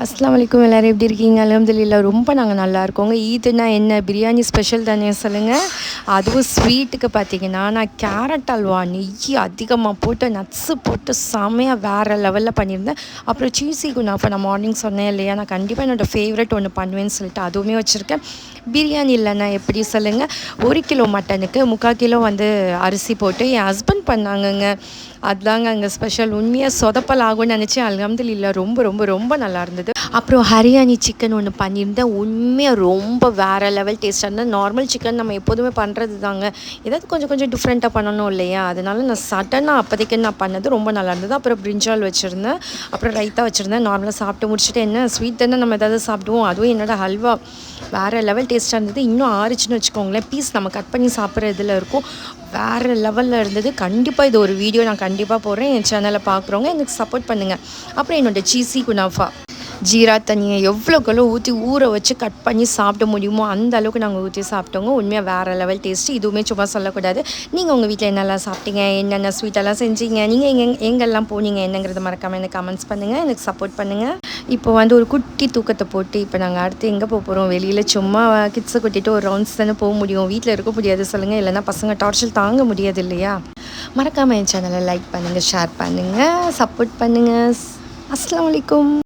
அஸ்ஸலாமு அலைக்கும். எல்லோரும் எப்படி இருக்கீங்க? அல்ஹம்துலில்லாஹ் ரொம்ப நாங்கள் நல்லா இருக்கோங்க. ஈதுனா என்ன பிரியாணி ஸ்பெஷல் தானே சொல்லுங்கள். அதுவும் ஸ்வீட்டுக்கு பார்த்தீங்கன்னா நான் கேரட் அல்வா நெய் அதிகமாக போட்டு நட்ஸு போட்டு செமையாக வேறு லெவலில் பண்ணியிருந்தேன். அப்புறம் சீஸி குனாஃபா நான் மார்னிங் சொன்னேன் இல்லையா, நான் கண்டிப்பாக என்னோடய ஃபேவரட் ஒன்று பண்ணுவேன்னு சொல்லிட்டு அதுவுமே வச்சுருக்கேன். பிரியாணி இல்லைன்னா எப்படி சொல்லுங்கள். 1 கிலோ மட்டனுக்கு 3/4 கிலோ அரிசி போட்டு என் ஹஸ்பண்ட் பண்ணாங்கங்க. அதுதாங்க அங்கே ஸ்பெஷல். உண்மையாக சொதப்பல் ஆகும்னு நினச்சேன். அல்ஹம்துலில்லாஹ் ரொம்ப ரொம்ப ரொம்ப நல்லா இருந்தது. அப்புறம் ஹரியானி சிக்கன் ஒன்று பண்ணியிருந்தேன். உண்மையாக ரொம்ப வேறு லெவல் டேஸ்ட்டாக இருந்தது. நார்மல் சிக்கன் நம்ம எப்போதுமே பண்ணுறது தாங்க. ஏதாவது கொஞ்சம் கொஞ்சம் டிஃப்ரெண்ட்டாக பண்ணணும் இல்லையா, அதனால நான் சடனாக அப்போதைக்கு நான் பண்ணது ரொம்ப நல்லா இருந்தது. அப்புறம் பிரிஞ்சால் வச்சுருந்தேன், அப்புறம் ரைத்தா வச்சுருந்தேன். நார்மலாக சாப்பிட்டு முடிச்சுட்டு என்ன ஸ்வீட் தானே நம்ம ஏதாவது சாப்பிடுவோம். அதுவும் என்னோடய ஹல்வா வேறு லெவல் டேஸ்ட்டாக இருந்தது. இன்னும் ஆறிச்சுன்னு வச்சுக்கோங்களேன், பீஸ் நம்ம கட் பண்ணி சாப்பிட்ற இதில் இருக்கும். வேறு லெவலில் இருந்தது. கண்டிப்பாக இது ஒரு வீடியோ நான் கண்டிப்பாக போடுறேன். என் சேனலை பார்க்குறவங்க எனக்கு சப்போர்ட் பண்ணுங்கள். அப்புறம் என்னோடய சீஸி குனாஃபா ஜீரா தண்ணியை எவ்வளோக்கெவ்வளோ ஊற்றி ஊற வச்சு கட் பண்ணி சாப்பிட முடியுமோ அந்த அளவுக்கு நாங்கள் ஊற்றி சாப்பிட்டோங்க. உண்மையாக வேறு லெவல் டேஸ்ட்டு. இதுவுமே சும்மா சொல்லக்கூடாது. நீங்கள் உங்கள் வீட்டில் என்னெல்லாம் சாப்பிட்டீங்க, என்னென்ன ஸ்வீட்டெல்லாம் செஞ்சீங்க, நீங்கள் எங்கெல்லாம் போனீங்க என்னங்கிறத மறக்காமல் எனக்கு கமெண்ட்ஸ் பண்ணுங்கள், எனக்கு சப்போர்ட் பண்ணுங்கள். இப்போ ஒரு குட்டி தூக்கத்தை போட்டு இப்போ நாங்கள் அடுத்து எங்கே போகிறோம், வெளியில் சும்மா கிட்ஸை கூட்டிகிட்டு ஒரு ரவுண்ட்ஸ் தானே போக முடியும். வீட்டில் இருக்க முடியாது சொல்லுங்கள், இல்லைன்னா பசங்க டார்ச்சல் தாங்க முடியாது இல்லையா. மறக்காமல் என் சேனலை லைக் பண்ணுங்கள், ஷேர் பண்ணுங்கள், சப்போர்ட் பண்ணுங்கள். அஸ்ஸலாமு அலைக்கும்.